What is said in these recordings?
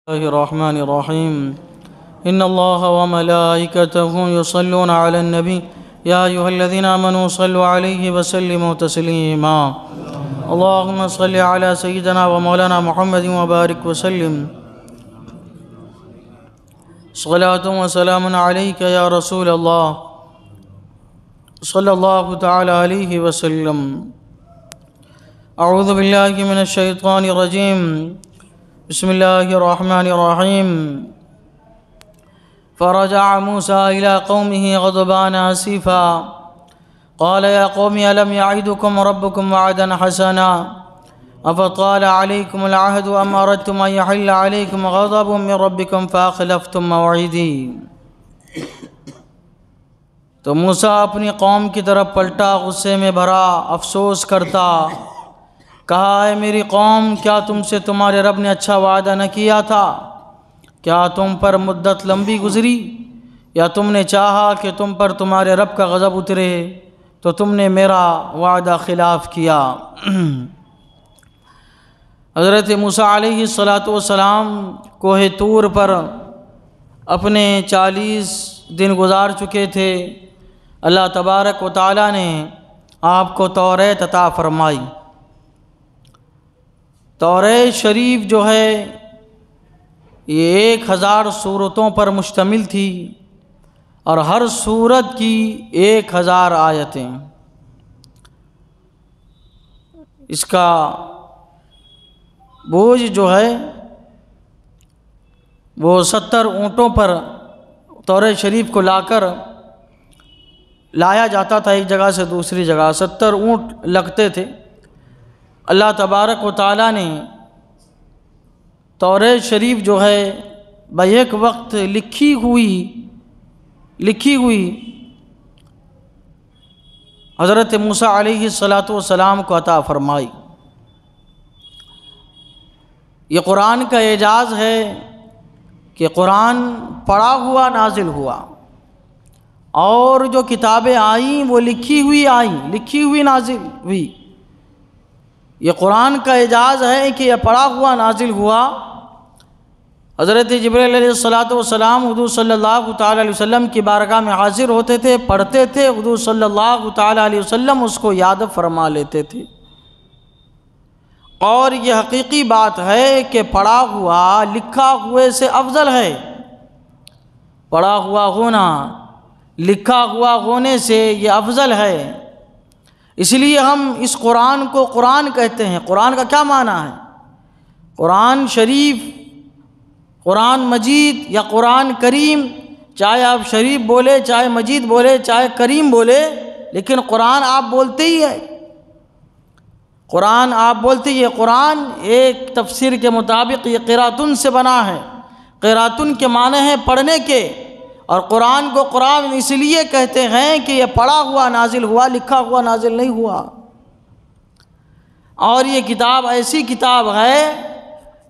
الله الرحمن الرحيم إن الله وملائكته يصلون على النبي يا أيها الذين آمنوا صلوا عليه وسلموا تسليما اللهم صل على سيدنا ومولانا محمد وبارك وسلم صلاة وسلام عليك يا رسول الله صلى الله تعالى عليه وسلم أعوذ بالله من الشيطان الرجيم بسم الله الرحمن الرحيم فرجع موسى إلى قومه غضبان آسفا قال يا قوم ألم يعدكم ربكم وعدا حسنا أفطال عليكم العهد أم أردتم أن يحل عليكم غضب من ربكم فأخلفتم موعدي۔ تو موسیٰ اپنی قوم کی طرف پلٹا، غصے میں بھرا، افسوس کرتا، کہا اے میری قوم، کیا تم سے تمہارے رب نے اچھا وعدہ نہ کیا تھا؟ کیا تم پر مدت لمبی گزری یا تم نے چاہا کہ تم پر تمہارے رب کا غضب اترے تو تم نے میرا وعدہ خلاف کیا۔ حضرت موسیٰ علیہ السلام کوہ طور پر اپنے 40 دن گزار چکے تھے۔ اللہ تبارک و تعالیٰ نے آپ کو توریت عطا فرمائی۔ توریت شریف جو ہے یہ 1000 سورتوں پر مشتمل تھی اور ہر سورت کی 1000 آیتیں۔ اس کا بوجھ جو ہے وہ 70 اونٹوں پر توریت شریف کو لایا جاتا تھا ایک جگہ سے دوسری جگہ، 70 اونٹ لگتے تھے۔ اللہ تبارک و تعالیٰ نے توریت شریف جو ہے بیک وقت لکھی ہوئی حضرت موسیٰ علیہ السلام کو عطا فرمائی۔ یہ قرآن کا اعجاز ہے کہ قرآن پڑھا ہوا نازل ہوا، اور جو کتابیں آئیں وہ لکھی ہوئی نازل ہوئی۔ یہ قرآن کا اعجاز ہے کہ یہ پڑھا ہوا نازل ہوا۔ حضرت جبرائیل علیہ السلام حضور صلی اللہ تعالیٰ علیہ وسلم کی بارگاہ میں حاضر ہوتے تھے، پڑھتے تھے، حضور صلی اللہ تعالیٰ علیہ وسلم اس کو یاد فرما لیتے تھے۔ اور یہ حقیقی بات ہے کہ پڑھا ہوا لکھا ہوئے سے افضل ہے۔ پڑھا ہوا ہونا لکھا ہوا ہونے سے یہ افضل ہے۔ اس لیے ہم اس قرآن کو قرآن کہتے ہیں۔ قرآن کا کیا معنی ہے؟ قرآن شریف، قرآن مجید یا قرآن کریم، چاہے آپ شریف بولے، چاہے مجید بولے، چاہے کریم بولے، لیکن قرآن آپ بولتے ہی ہے۔ قرآن آپ بولتے ہی ہے۔ قرآن ایک تفسیر کے مطابق یہ قراتن سے بنا ہے۔ قراتن کے معنی ہیں پڑھنے کے، اور قرآن کو قرآن اس لیے کہتے ہیں کہ یہ پڑھا ہوا نازل ہوا، لکھا ہوا نازل نہیں ہوا۔ اور یہ کتاب ایسی کتاب ہے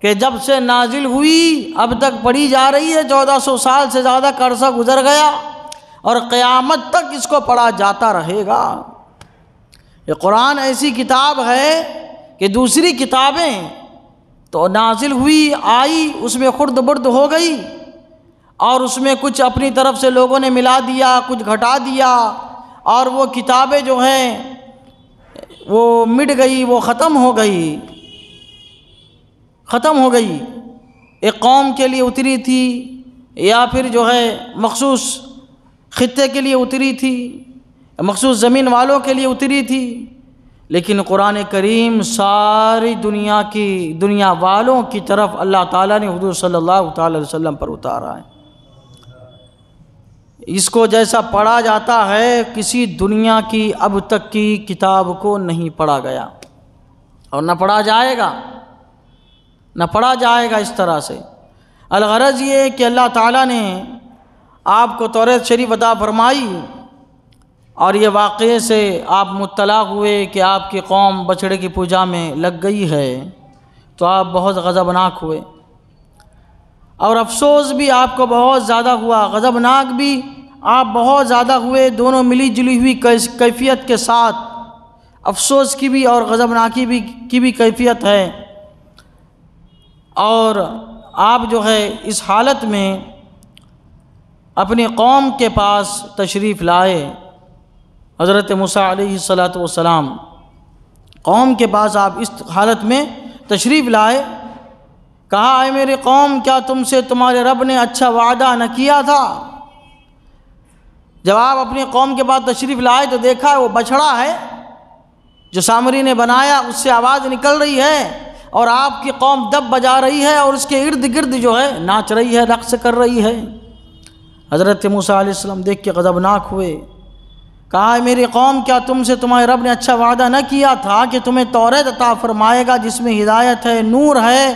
کہ جب سے نازل ہوئی اب تک پڑھی جا رہی ہے۔ 1400 سال سے زیادہ کا عرصہ گزر گیا اور قیامت تک اس کو پڑھا جاتا رہے گا۔ یہ قرآن ایسی کتاب ہے کہ دوسری کتابیں تو نازل ہوئی، آئی، اس میں خرد برد ہو گئی، اور اس میں کچھ اپنی طرف سے لوگوں نے ملا دیا، کچھ گھٹا دیا، اور وہ کتابیں جو ہیں وہ مٹ گئی، وہ ختم ہو گئی۔ ایک قوم کے لیے اتری تھی یا پھر جو ہے مخصوص خطے کے لیے اتری تھی، مخصوص زمین والوں کے لیے اتری تھی، لیکن قرآن کریم ساری دنیا والوں کی طرف اللہ تعالیٰ نے حضور صلی اللہ تعالیٰ علیہ وسلم پر اتارا ہے۔ اس کو جیسا پڑھا جاتا ہے کسی دنیا کی اب تک کی کتاب کو نہیں پڑھا گیا، اور نہ پڑھا جائے گا اس طرح سے۔ الغرض یہ کہ اللہ تعالیٰ نے آپ کو توریت شریف عطا فرمائی، اور یہ واقعے سے آپ مطلع ہوئے کہ آپ کی قوم بچڑے کی پوجا میں لگ گئی ہے، تو آپ بہت غضبناک ہوئے، اور افسوس بھی آپ کو بہت زیادہ ہوا، غضبناک بھی آپ بہت زیادہ ہوئے۔ دونوں ملی جلی ہوئی کیفیت کے ساتھ افسوس کی بھی اور غضبناکی کی بھی کیفیت ہے۔ اور آپ جو ہے اس حالت میں اپنی قوم کے پاس تشریف لائے، حضرت موسیٰ علیہ السلام قوم کے پاس آپ اس حالت میں تشریف لائے، کہا اے میری قوم کیا تم سے تمہارے رب نے اچھا وعدہ نہ کیا تھا؟ جب آپ اپنی قوم کے پاس تشریف لائے تو دیکھا وہ بچھڑا ہے جو سامری نے بنایا، اس سے آواز نکل رہی ہے اور آپ کی قوم دب بجا رہی ہے اور اس کے ارد گرد جو ہے ناچ رہی ہے، رقص کر رہی ہے۔ حضرت موسیٰ علیہ السلام دیکھ کے غضبناک ہوئے، کہا اے میری قوم کیا تم سے تمہارے رب نے اچھا وعدہ نہ کیا تھا کہ تمہیں توریت عطا فرمائے گا جس میں ہدایت ہے، نور ہے،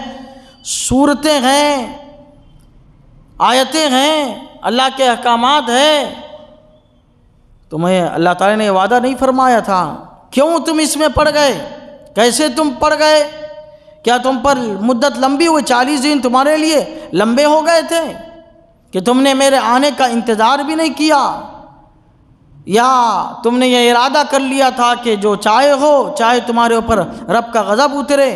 صورتیں ہیں، آیتیں ہیں، اللہ کے احکامات ہیں؟ تمہیں اللہ تعالیٰ نے یہ وعدہ نہیں فرمایا تھا؟ کیوں تم اس میں پڑ گئے؟ کیسے تم پڑ گئے؟ کیا تم پر مدت لمبی ہوئی؟ 40 دن تمہارے لیے لمبے ہو گئے تھے کہ تم نے میرے آنے کا انتظار بھی نہیں کیا؟ یا تم نے یہ ارادہ کر لیا تھا کہ جو چاہے ہو، چاہے تمہارے اوپر رب کا غضب اترے؟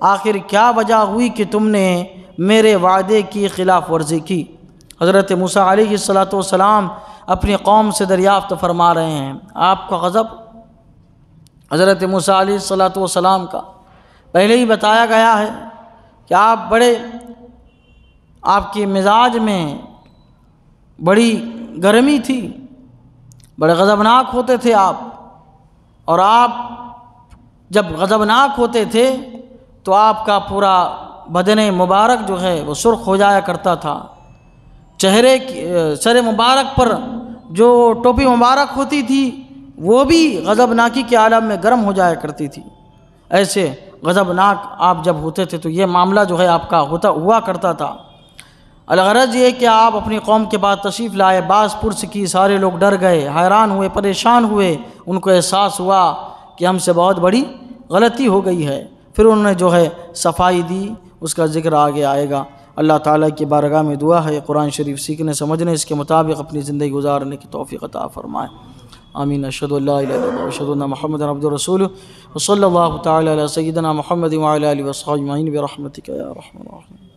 آخر کیا وجہ ہوئی کہ تم نے میرے وعدے کی خلاف ورزی کی؟ حضرت موسیٰ علیہ السلام اپنی قوم سے دریافت فرما رہے ہیں، آپ کا غضب حضرت موسیٰ علیہ السلام کا پہلے ہی بتایا گیا ہے کہ آپ کے مزاج میں بڑی گرمی تھی، بڑے غضبناک ہوتے تھے آپ، اور آپ جب غضبناک ہوتے تھے تو آپ کا پورا بدن مبارک جو ہے وہ سرخ ہو جایا کرتا تھا، چہرے سر مبارک پر جو ٹوپی مبارک ہوتی تھی وہ بھی غضبناکی کے عالم میں گرم ہو جایا کرتی تھی۔ ایسے غضبناک آپ جب ہوتے تھے تو یہ معاملہ جو ہے آپ کا ہوا کرتا تھا۔ الغرض یہ کہ آپ اپنی قوم کے بعد تشریف لائے، باز پرس کی، سارے لوگ ڈر گئے، حیران ہوئے، پریشان ہوئے، ان کو احساس ہوا کہ ہم سے بہت بڑی غلطی ہو گئی ہے۔ پھر انہوں نے جو ہے صفائی دی، اس کا ذکر آگے آئے گا۔ اللہ تعالیٰ کی بارگاہ میں دعا ہے قرآن شریف سیکھنے سمجھنے، اس کے مطابق اپنی زندگی گزارنے کی توفیق عطا فرمائے۔ آمین۔ اشہد ان لا الہ الا اللہ واشہد ان محمدا عبدہ ورسولہ وصلی اللہ تعالی علی سیدنا محمد وعلی آلہ وصحبہ اجمعین برحمتک یا ارحم الراحمین۔